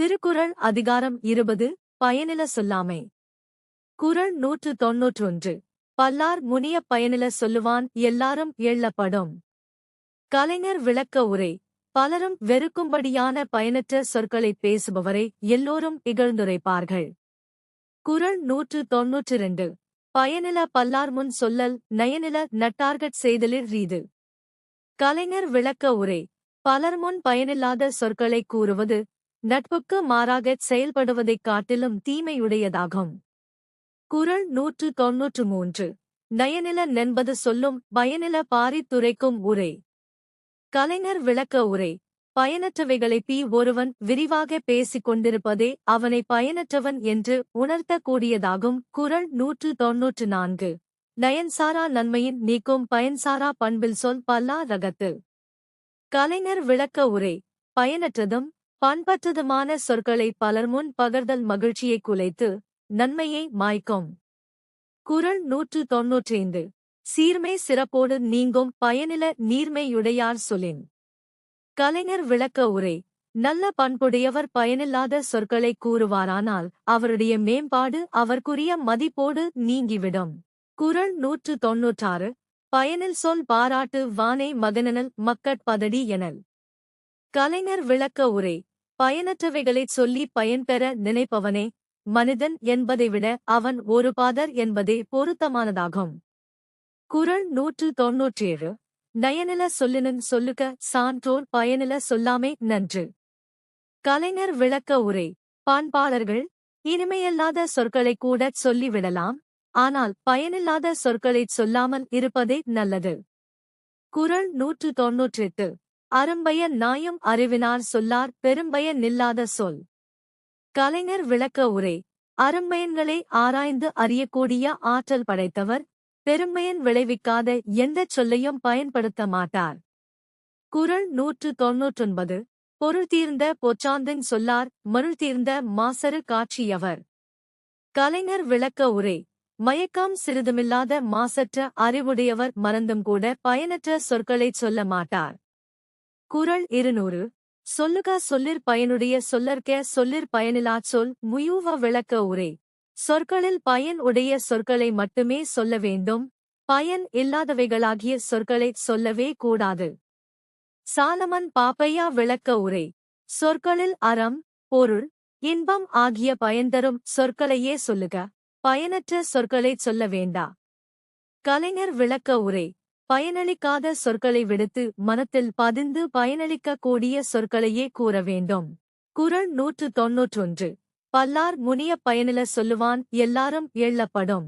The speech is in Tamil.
திருக்குறள் அதிகாரம் 20 பயனில சொல்லாமை. குறள் 191. பல்லார் முனியப் பயனில சொல்லுவான் எல்லாரும் எள்ளப்படும். கலைஞர் விளக்க உரை. பலரும் வெறுக்கும்படியான பயனற்ற சொற்களைப் பேசுபவரை எல்லோரும் இகழ்ந்துரைப்பார்கள். குறள் 192. பயனில பல்லார் முன் சொல்லல் நயனில நட்டார்கட் செய்தலிற் ரீது. கலைஞர் விளக்க உரை. பலர் முன் பயனில்லாத சொற்களைக் கூறுவது நட்புக்கு மாறாகச் செயல்படுவதைக் காட்டிலும் தீமையுடையதாகும். குறள் 193. நயனில நென்பது சொல்லும் பயனில பாரித்துரைக்கும் உரை. கலைஞர் விளக்க உரை. பயனற்றவைகளைப் ஒருவன் விரிவாக பேசிக் கொண்டிருப்பதே அவனை பயனற்றவன் என்று உணர்த்தக்கூடியதாகும். குறள் 194. நயன்சாரா நன்மையின் நீக்கும் பயன்சாரா பண்பில் சொல் பல்லா ரகத்து. கலைஞர் விளக்க உரை. பயனற்றதும் பண்பற்றதுமான சொற்களை பலர் முன் பகர்தல் மகிழ்ச்சியைக் குலைத்து நன்மையை மாய்க்கும். குறள் 195. சீர்மை சிறப்போடு நீங்கும் பயனில நீர்மையுடையார் சொலின். கலைஞர் விளக்க உரை. நல்ல பண்புடையவர் பயனில்லாத சொற்களைக் கூறுவாரானால் அவருடைய மேம்பாடு அவர்க்குரிய மதிப்போடு நீங்கிவிடும். குறள் 196. பயனில் சொல் பாராட்டு வானை மகனெனல் மக்கட் பதடி எனல். கலைஞர் விளக்க உரை. பயனற்றவைகளைச் சொல்லி பயன்பெற நினைப்பவனே மனிதன் என்பதைவிட அவன் ஒரு பாதர் என்பதே பொருத்தமானதாகும். குறள் 197. நயனில சொல்லினன் சொல்லுக சான்றோர் பயனில சொல்லாமை நன்று. கலைஞர் விளக்க உரை. பாண்பாளர்கள் இனிமையல்லாத சொற்களைக் கூடச் சொல்லிவிடலாம், ஆனால் பயனில்லாத சொற்களைச் சொல்லாமல் இருப்பதே நல்லது. குறள் 198. அரும்பய நாயும் அறிவினார் சொல்லார் பெரும்பய நில்லாத சொல். கலைஞர் விளக்க உரை. அரும்பயன்களை ஆராய்ந்து அறியக்கூடிய ஆற்றல் படைத்தவர் பெரும்பயன் விளைவிக்காத எந்தச் சொல்லையும் பயன்படுத்த மாட்டார். குறள் 199. பொருள் தீர்ந்த பொச்சாந்தின் சொல்லார் மருள் தீர்ந்த மாசறு காட்சியவர். கலைஞர் விளக்க உரை. மயக்கம் சிறிதுமில்லாத மாசற்ற அறிவுடையவர் மறந்தும் கூட பயனற்ற சொற்களைச் சொல்ல மாட்டார். குறள் 200. சொல்லுக சொல்லிற் பயனுடைய சொல்லற்க சொல்லிற் பயனிலாச் சொல் முயூவ விளக்க உரை. சொற்களில் பயன் உடைய சொற்களை மட்டுமே சொல்ல வேண்டும், பயன் இல்லாதவைகளாகிய சொற்களைச் சொல்லவே கூடாது. சாலமன் பாப்பையா விளக்க உரை. சொற்களில் அறம், பொருள், இன்பம் ஆகிய பயன்தரும் சொற்களையே சொல்லுக, பயனற்ற சொற்களைச் சொல்ல வேண்டா. கலைஞர் விளக்க உரை. பயனளிக்காத சொற்களை விடுத்து மனத்தில் பதிந்து பயனளிக்கக் கூடிய சொற்களையே கூற வேண்டும். குறள் 191. பல்லார் முனியப் பயனில சொல்லுவான் எல்லாரும் எள்ளப்படும்.